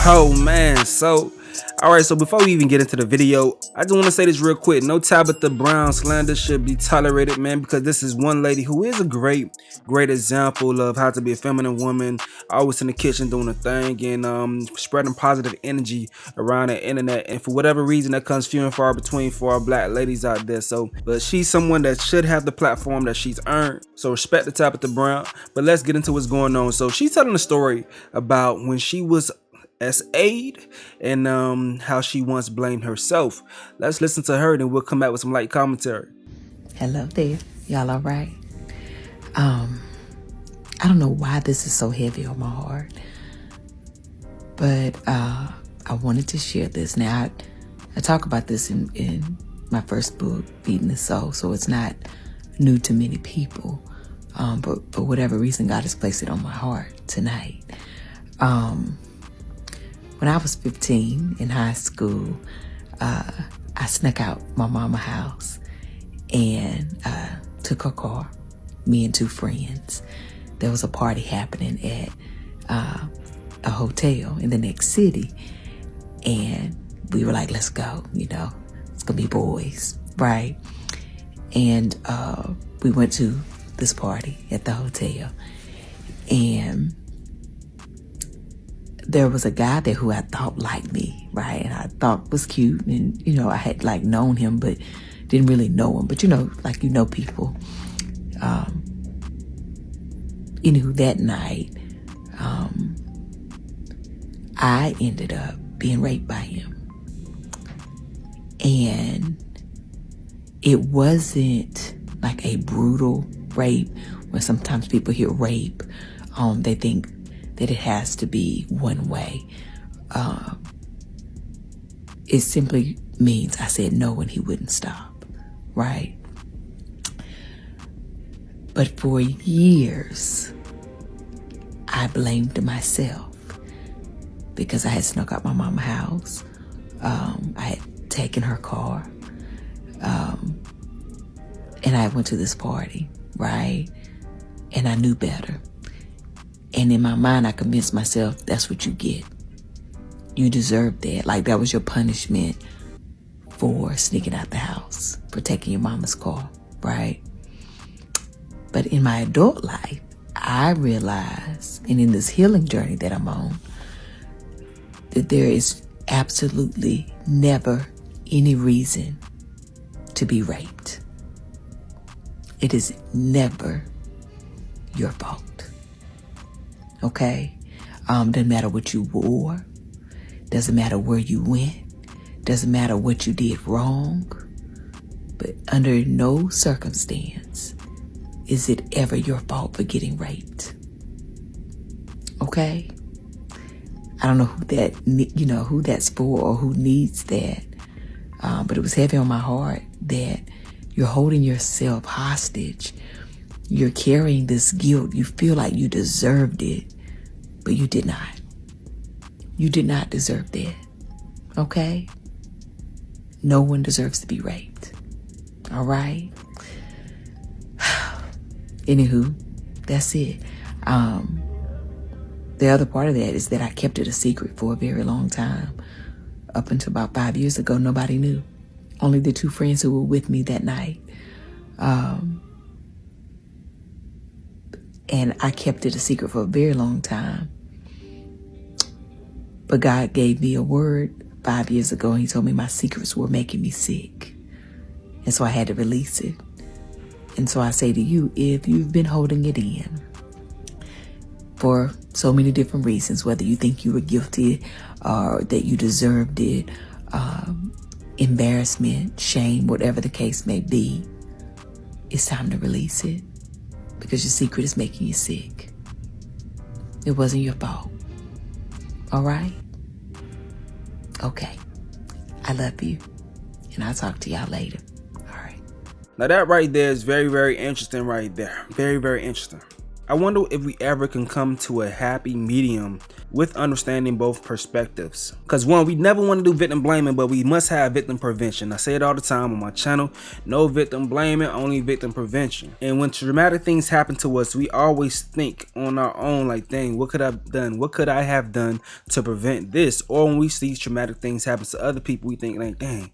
Oh man, alright, so before we even get into the video, I just want to say this real quick. No Tabitha Brown slander should be tolerated, man, because this is one lady who is a great example of how to be a feminine woman, always in the kitchen doing a thing and spreading positive energy around the internet. And for whatever reason, that comes few and far between for our black ladies out there. But she's someone that should have the platform that she's earned. So respect to Tabitha Brown. But let's get into what's going on. So she's telling a story about when she was SA'd and how she once blamed herself. Let's listen to her, then we'll come back with some light commentary. Hello there, y'all all right? I don't know why this is so heavy on my heart, but I wanted to share this. Now, I talk about this in my first book, Feeding the Soul, so it's not new to many people, but for whatever reason, God has placed it on my heart tonight. When I was 15 in high school, I snuck out my mama's house and took her car, me and two friends. There was a party happening at a hotel in the next city. And we were like, let's go, it's gonna be boys, right? And we went to this party at the hotel. And there was a guy there who I thought liked me, right? And I thought was cute. And, I had known him, but didn't really know him. But, people. That night, I ended up being raped by him. And it wasn't like a brutal rape where sometimes people hear rape. They think that it has to be one way. It simply means I said no and he wouldn't stop, right? But for years, I blamed myself because I had snuck out my mama's house. I had taken her car. And I went to this party, right? And I knew better. And in my mind, I convinced myself that's what you get. You deserve that. Like that was your punishment for sneaking out the house, for taking your mama's car, right? But in my adult life, I realized, and in this healing journey that I'm on, that there is absolutely never any reason to be raped. It is never your fault. Okay? Doesn't matter what you wore. Doesn't matter where you went. Doesn't matter what you did wrong. But under no circumstance is it ever your fault for getting raped. Okay? I don't know who that's for or who needs that. But it was heavy on my heart that you're holding yourself hostage. You're carrying this guilt. You feel like you deserved it, but you did not. You did not deserve that. Okay? No one deserves to be raped. All right? Anywho, that's it. The other part of that is that I kept it a secret for a very long time. Up until about 5 years ago, nobody knew. Only the two friends who were with me that night. And I kept it a secret for a very long time. But God gave me a word 5 years ago, and he told me my secrets were making me sick. And so I had to release it. And so I say to you, if you've been holding it in for so many different reasons, whether you think you were guilty or that you deserved it, embarrassment, shame, whatever the case may be, it's time to release it. Because your secret is making you sick. It wasn't your fault. All right? Okay. I love you. And I'll talk to y'all later. All right. Now that right there is very, very interesting right there. Very, very interesting. I wonder if we ever can come to a happy medium with understanding both perspectives. Because one, we never want to do victim blaming, but we must have victim prevention. I say it all the time on my channel, no victim blaming, only victim prevention. And when traumatic things happen to us, we always think on our own, like, dang, what could I have done? What could I have done to prevent this? Or when we see traumatic things happen to other people, we think like, dang,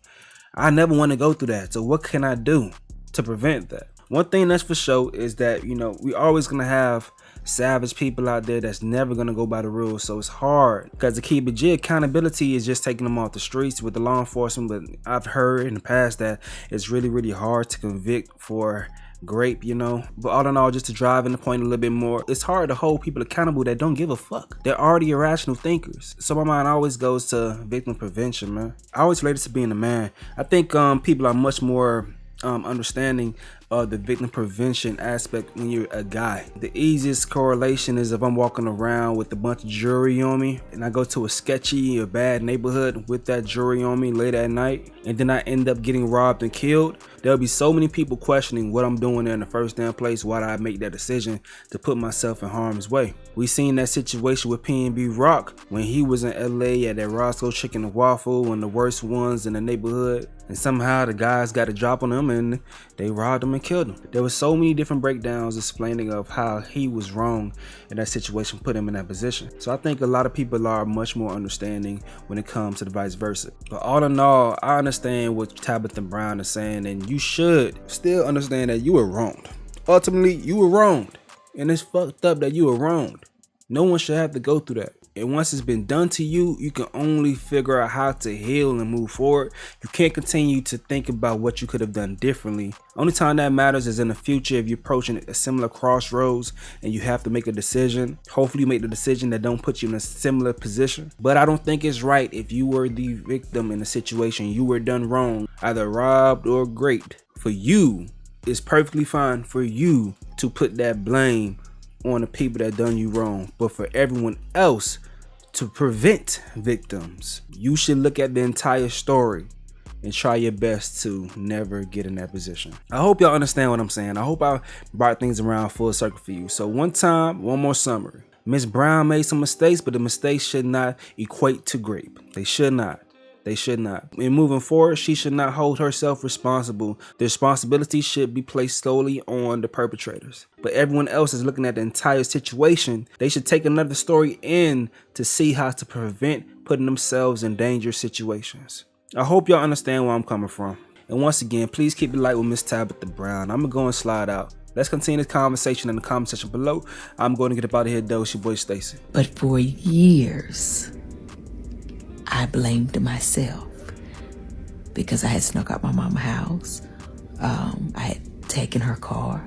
I never want to go through that. So what can I do to prevent that? One thing that's for sure is that, you know, we always gonna have savage people out there that's never gonna go by the rules. So it's hard, because to keep it G, accountability is just taking them off the streets with the law enforcement. But I've heard in the past that it's really hard to convict for grape, you know. But all in all, just to drive in the point a little bit more, it's hard to hold people accountable that don't give a fuck. They're already irrational thinkers. So my mind always goes to victim prevention, man. I always relate it to being a man. I think people are much more understanding of the victim prevention aspect when you're a guy. The easiest correlation is if I'm walking around with a bunch of jewelry on me and I go to a sketchy or bad neighborhood with that jewelry on me late at night, and then I end up getting robbed and killed. There'll be so many people questioning what I'm doing there in the first damn place. Why did I make that decision to put myself in harm's way? We seen that situation with P&B Rock when he was in LA at that Roscoe Chicken and Waffle, one of the worst ones in the neighborhood, and somehow the guys got a drop on him and they robbed him and killed him. There was so many different breakdowns explaining of how he was wrong in that situation, put him in that position. So I think a lot of people are much more understanding when it comes to the vice versa. But all in all, I understand what Tabitha Brown is saying, and you should still understand that you were wronged. Ultimately, you were wronged, and it's fucked up that you were wronged. No one should have to go through that. And once it's been done to you, you can only figure out how to heal and move forward. You can't continue to think about what you could have done differently. Only time that matters is in the future, if you're approaching a similar crossroads and you have to make a decision. Hopefully you make the decision that don't put you in a similar position. But I don't think it's right if you were the victim in a situation, you were done wrong, either robbed or raped. For you, it's perfectly fine for you to put that blame on the people that done you wrong. But for everyone else to prevent victims, you should look at the entire story and try your best to never get in that position. I hope y'all understand what I'm saying. I hope I brought things around full circle for you. So one more summary. Miss Brown made some mistakes, but the mistakes should not equate to rape. They should not. They should not. And moving forward, she should not hold herself responsible. The responsibility should be placed solely on the perpetrators. But everyone else is looking at the entire situation. They should take another story in to see how to prevent putting themselves in dangerous situations. I hope y'all understand where I'm coming from. And once again, please keep it light with Miss Tabitha Brown. I'm going to go and slide out. Let's continue this conversation in the comment section below. I'm going to get up out of here, though. It's your boy, Stacy. But for years, I blamed myself because I had snuck out my mama's house. I had taken her car.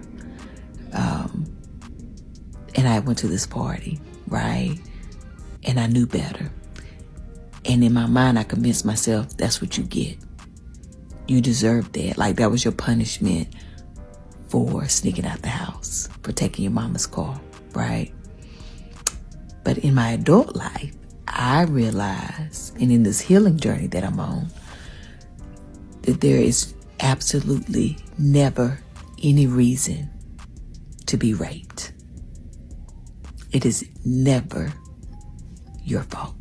And I went to this party, right? And I knew better. And in my mind, I convinced myself, that's what you get. You deserve that. Like that was your punishment for sneaking out the house, for taking your mama's car, right? But in my adult life, I realized, and in this healing journey that I'm on, that there is absolutely never any reason to be raped. It is never your fault.